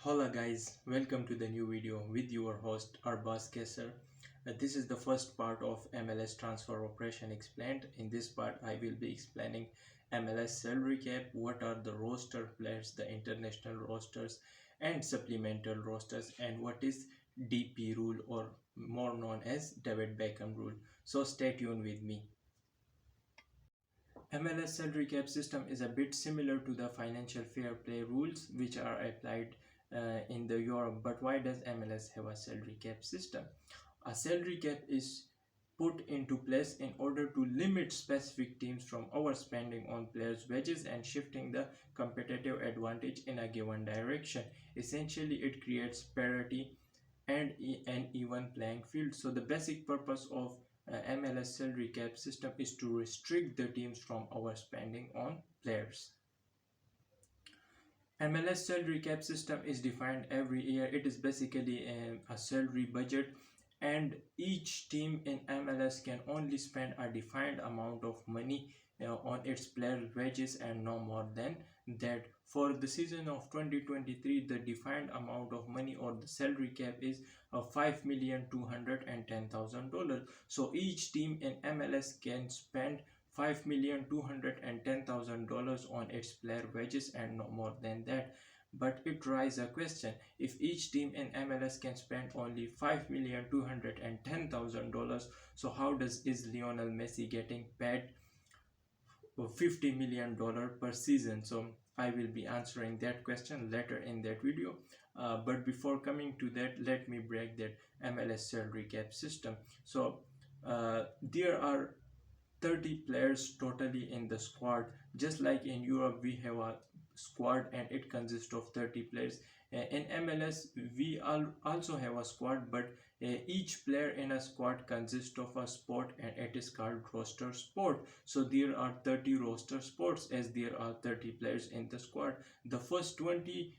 Hola guys, welcome to the new video with your host Arbas Kesser. This is the first part of MLS transfer operation explained. In this part I will be explaining MLS salary cap, what are the roster players, the international rosters and supplemental rosters, and what is DP rule, or more known as David Beckham rule. So stay tuned with me. MLS salary cap system is a bit similar to the financial fair play rules which are applied in the Europe. But why does MLS have a salary cap system? A salary cap is put into place in order to limit specific teams from overspending on players' wages and shifting the competitive advantage in a given direction. Essentially, it creates parity and an even playing field. So the basic purpose of MLS salary cap system is to restrict the teams from overspending on players. MLS salary cap system is defined every year. It is basically a salary budget, and each team in MLS can only spend a defined amount of money on its player wages and no more than that. For the season of 2023, the defined amount of money or the salary cap is $5,210,000. So each team in MLS can spend $5,210,000 on its player wages and no more than that. But it raises a question: if each team in MLS can spend only $5,210,000, so how is Lionel Messi getting paid $50 million per season? So I will be answering that question later in that video. But before coming to that, let me break that MLS salary cap system. So there are 30 players totally in the squad. Just like in Europe we have a squad and it consists of 30 players. In MLS we also have a squad, but each player in a squad consists of a sport and it is called roster sport. So there are 30 roster sports as there are 30 players in the squad. The first 20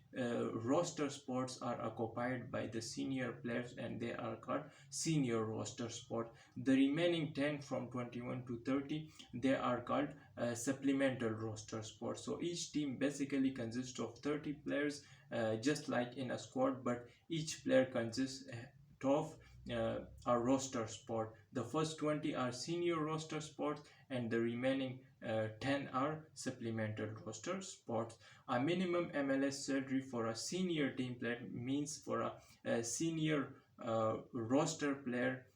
roster sports are occupied by the senior players and they are called senior roster sport. The remaining 10 from 21 to 30, they are called supplemental roster sports. So each team basically consists of 30 players, just like in a squad, but each player consists of a roster sport. The first 20 are senior roster sports and the remaining 10 are supplemental roster sports. A minimum MLS salary for a senior team player means for a senior roster player,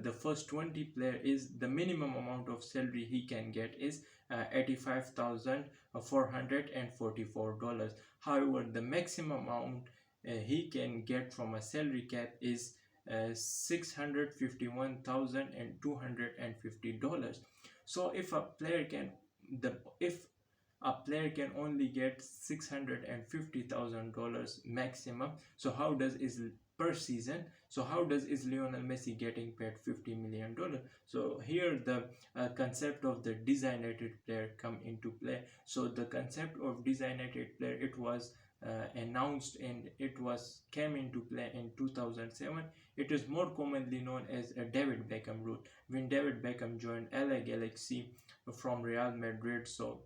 the first 20 player, is the minimum amount of salary he can get is $85,444. However, the maximum amount he can get from a salary cap is $651,250. So if a player can only get $650,000 maximum, so how does is per season, so how does is Lionel Messi getting paid $50 million? So here the concept of the designated player come into play. So the concept of designated player, it was announced and came into play in 2007. It is more commonly known as a David Beckham rule. When David Beckham joined LA Galaxy from Real Madrid, so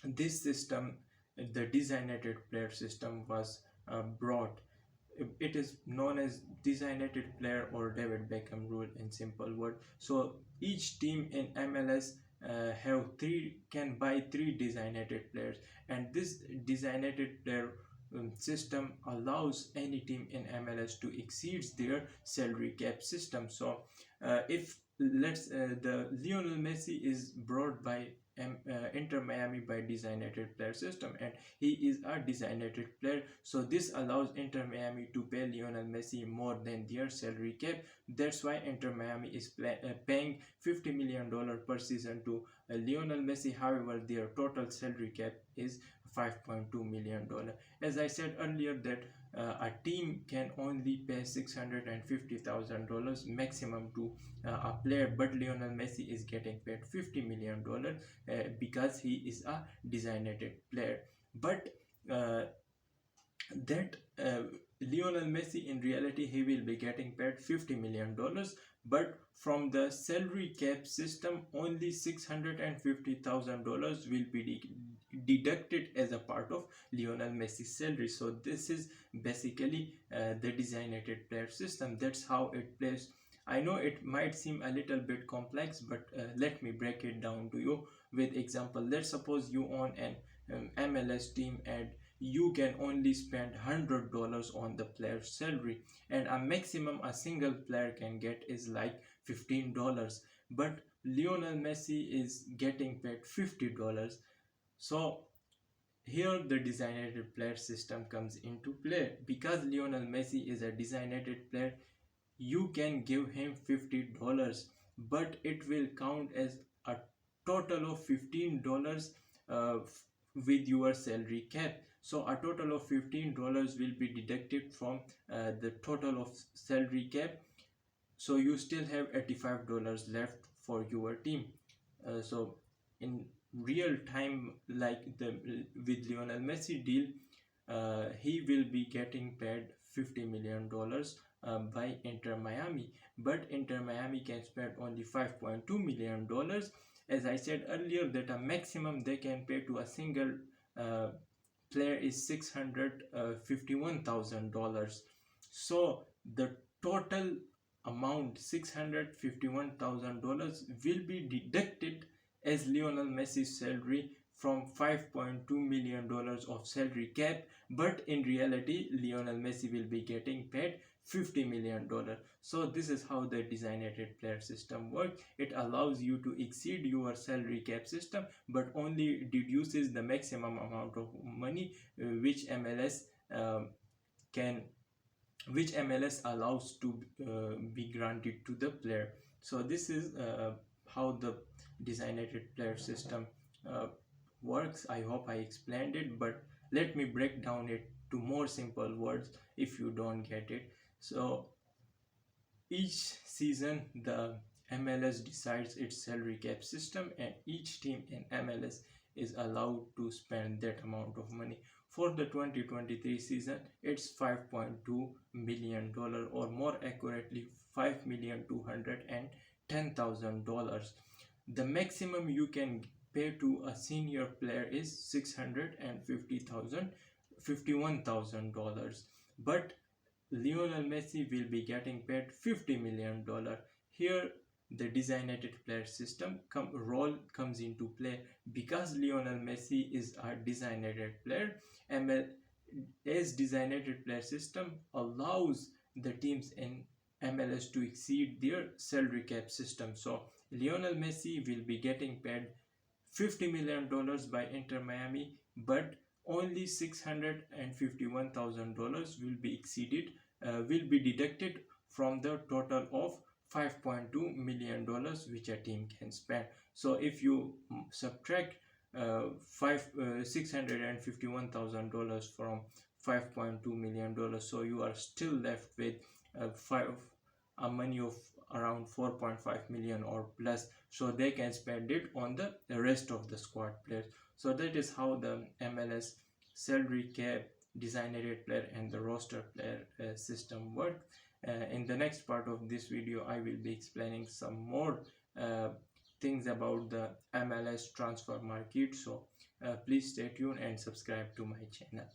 this system, the designated player system, was brought. It is known as designated player or David Beckham rule in simple word. So each team in MLS can buy three designated players, and this designated player system allows any team in MLS to exceed their salary cap system. So if the Lionel Messi is brought by Inter Miami by designated player system and he is a designated player, so this allows Inter Miami to pay Lionel Messi more than their salary cap. That's why Inter Miami is paying $50 million per season to Lionel Messi. However, their total salary cap is $5.2 million. As I said earlier that a team can only pay $650,000 maximum to a player, but Lionel Messi is getting paid $50 million because he is a designated player. But that Lionel Messi, in reality he will be getting paid $50 million, but from the salary cap system only $650,000 will be deducted as a part of Lionel Messi's salary. So this is basically the designated player system. That's how it plays. I know it might seem a little bit complex, but let me break it down to you with example. Let's suppose you own an MLS team and you can only spend $100 on the player's salary, and a maximum a single player can get is like $15. But Lionel Messi is getting paid $50. So here the designated player system comes into play. Because Lionel Messi is a designated player, you can give him $50, but it will count as a total of $15 uh, with your salary cap. So a total of $15 will be deducted from the total of salary cap. So you still have $85 left for your team. So in real time, like the with Lionel Messi deal, he will be getting paid $50 million by Inter Miami, but Inter Miami can spend only $5.2 million. As I said earlier, that a maximum they can pay to a single uh, player is $651,000. So the total amount $651,000 will be deducted as Lionel Messi's salary from $5.2 million of salary cap, but in reality Lionel Messi will be getting paid $50 million. So this is how the designated player system works. It allows you to exceed your salary cap system, but only deduces the maximum amount of money which MLS can which MLS allows to be granted to the player. So this is how the designated player system uh, works. I hope I explained it, but let me break down it to more simple words if you don't get it. So each season the MLS decides its salary cap system, and each team in MLS is allowed to spend that amount of money. For the 2023 season, it's $5.2 million, or more accurately $5,210,000. The maximum you can pay to a senior player is $651,000, but Lionel Messi will be getting paid $50 million. Here, the designated player system role comes into play. Because Lionel Messi is a designated player, ML's designated player system allows the teams in MLS to exceed their salary cap system. So Lionel Messi will be getting paid $50 million by Inter Miami, but only $651,000 will be deducted from the total of $5.2 million which a team can spend. So if you subtract $651,000 from $5.2 million, so you are still left with a money of around 4.5 million or plus, so they can spend it on the rest of the squad players. So that is how the MLS salary cap, designated player, and the roster player system work. In the next part of this video, I will be explaining some more things about the MLS transfer market. So please stay tuned and subscribe to my channel.